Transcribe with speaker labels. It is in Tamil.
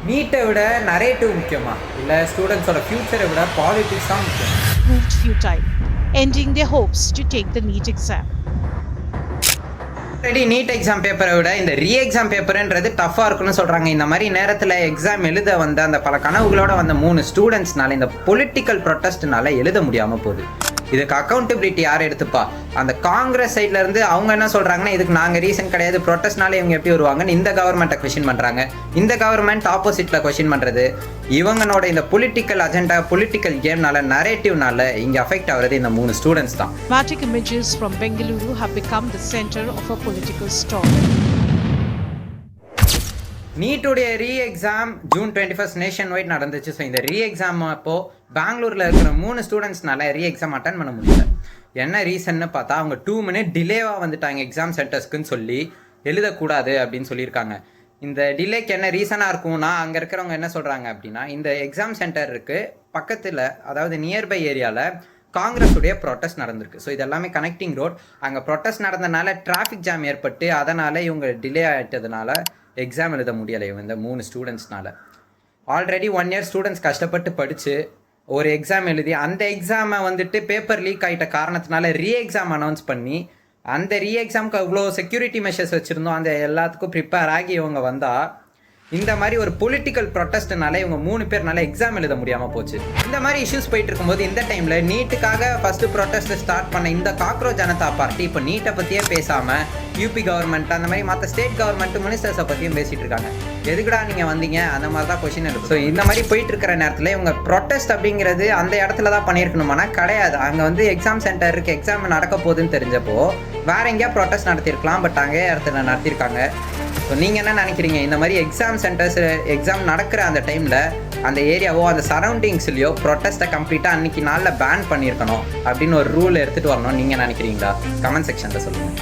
Speaker 1: நீட்டை விட நரேட்டிவ் முக்கியமா இல்லை ஸ்டூடெண்ட்ஸோட ஃபியூச்சரை விட பாலிடிக்ஸ் தான் முக்கியம்?
Speaker 2: Proved futile, ending their hopes to take the NEET exam.
Speaker 1: Already NEET exam பேப்பரை விட இந்த ரீ எக்ஸாம் பேப்பர்ன்றது டஃப்பாக இருக்குன்னு சொல்கிறாங்க. இந்த மாதிரி நேரத்தில் எக்ஸாம் எழுத வந்த அந்த பல கனவுகளோட வந்த 3 ஸ்டூடெண்ட்ஸ்னால இந்த பொலிட்டிக்கல் ப்ரொட்டஸ்ட்னால எழுத முடியாமல் போகுது. இதுக்கு அக்கௌண்டபிலிட்டி யார் எடுத்துப்பா? அந்த காங்கிரஸ் சைட்ல இருந்து அவங்க என்ன சொல்றாங்கன்னா, இதுக்கு நாங்கள் ரீசன் கிடையாது, ப்ரொட்டஸ்ட்னால இவங்க எப்படி வருவாங்கன்னு இந்த கவர்மெண்ட்டை கொஸ்டின் பண்ணுறாங்க. இந்த கவர்மெண்ட் ஆப்போசிட்டில் கொஸ்டின் பண்ணுறது. இவங்களோட இந்த பொலிட்டிக்கல் அஜெண்டா, பொலிட்டிக்கல் கேம்னால, நரேட்டிவ்னால இங்கே அஃபெக்ட் ஆகுறது இந்த 3 ஸ்டூடெண்ட்ஸ் தான்.
Speaker 2: Dramatic images from Bengaluru have become the center of a political storm.
Speaker 1: நீட்டுடைய re exam June 21 nationwide நடந்துச்சு. ஸோ இந்த ரீ எக்ஸாம் அப்போது பெங்களூரில் இருக்கிற 3 ஸ்டூடெண்ட்ஸ்னால ரீ எக்ஸாம் அட்டன் பண்ண முடியல. என்ன ரீசன்னு பார்த்தா, அவங்க 2 மினிட் டிலேவாக வந்துட்டாங்க எக்ஸாம் சென்டர்ஸ்க்குன்னு சொல்லி எழுதக்கூடாது அப்படின்னு சொல்லியிருக்காங்க. இந்த டிலேக்கு என்ன ரீசனாக இருக்கும்னா, அங்கே இருக்கிறவங்க என்ன சொல்கிறாங்க அப்படின்னா, இந்த எக்ஸாம் சென்டருக்கு பக்கத்தில், அதாவது நியர்பை ஏரியாவில் காங்கிரஸுடைய ப்ரொட்டஸ்ட் நடந்திருக்கு. ஸோ இது எல்லாமே கனெக்டிங் ரோட். அங்கே ப்ரொட்டஸ்ட் நடந்ததுனால டிராஃபிக் ஜாம் ஏற்பட்டு அதனால் இவங்க டிலே ஆகிட்டதுனால எக்ஸாம் எழுத முடியலை இந்த 3 ஸ்டூடெண்ட்ஸ்னால. ஆல்ரெடி 1 இயர் ஸ்டூடெண்ட்ஸ் கஷ்டப்பட்டு படித்து ஒரு எக்ஸாம் எழுதி அந்த எக்ஸாமை வந்துட்டு பேப்பர் லீக் ஆகிட்ட காரணத்தினால ரீ எக்ஸாம் அனௌன்ஸ் பண்ணி அந்த ரீ எக்ஸாமுக்கு அவ்வளோ செக்யூரிட்டி மெஷர்ஸ் வச்சுருந்தோம், அந்த எல்லாத்துக்கும் ப்ரிப்பேர் ஆகி இவங்க வந்தால் இந்த மாதிரி ஒரு பொலிட்டிக்கல் ப்ரொட்டஸ்ட்னால இவங்க 3 பேர்னால எக்ஸாம் எழுத முடியாமல் போச்சு. இந்த மாதிரி இஷ்யூஸ் போயிட்டு இருக்கும்போது இந்த டைமில் நீட்டுக்காக ஃபஸ்ட்டு ப்ரொட்டஸ்ட் ஸ்டார்ட் பண்ண இந்த காக்ரோச் ஜனதா பார்ட்டி இப்போ நீட்டை பற்றியே பேசாமல் யூபி கவர்மெண்ட் அந்த மாதிரி மற்ற ஸ்டேட் கவர்மெண்ட் மினிஸ்டர்ஸை பற்றியும் பேசிகிட்டு இருக்காங்க. எதுக்குடா நீங்கள் வந்தீங்க அந்த மாதிரி தான் கொஷின் இருக்கும். ஸோ இந்த மாதிரி போயிட்டு இருக்கிற நேரத்தில் இவங்க ப்ரொட்டஸ்ட் அப்படிங்கிறது அந்த இடத்துல தான் பண்ணியிருக்கணுமானா கிடையாது. அங்கே வந்து எக்ஸாம் சென்டர் இருக்குது, எக்ஸாம் நடக்க போகுதுன்னு தெரிஞ்சப்போ வேறு எங்கேயா ப்ரொட்டஸ்ட் நடத்தியிருக்கலாம், பட் அங்கே இடத்துல நடத்தியிருக்காங்க. ஸோ நீங்கள் என்ன நினைக்கிறீங்க? இந்த மாதிரி எக்ஸாம் சென்டர்ஸ் எக்ஸாம் நடக்கிற அந்த டைமில் அந்த ஏரியாவோ அந்த சரௌண்டிங்ஸ்லையோ ப்ரொட்டஸ்ட்டை கம்ப்ளீட்டாக அன்றைக்கி நாளில் பேன் பண்ணியிருக்கணும் அப்படின்னு ஒரு ரூல் எடுத்துகிட்டு வரணும் நீங்கள் நினைக்கிறீங்களா? கமெண்ட் செக்ஷனில் சொல்லுங்கள்.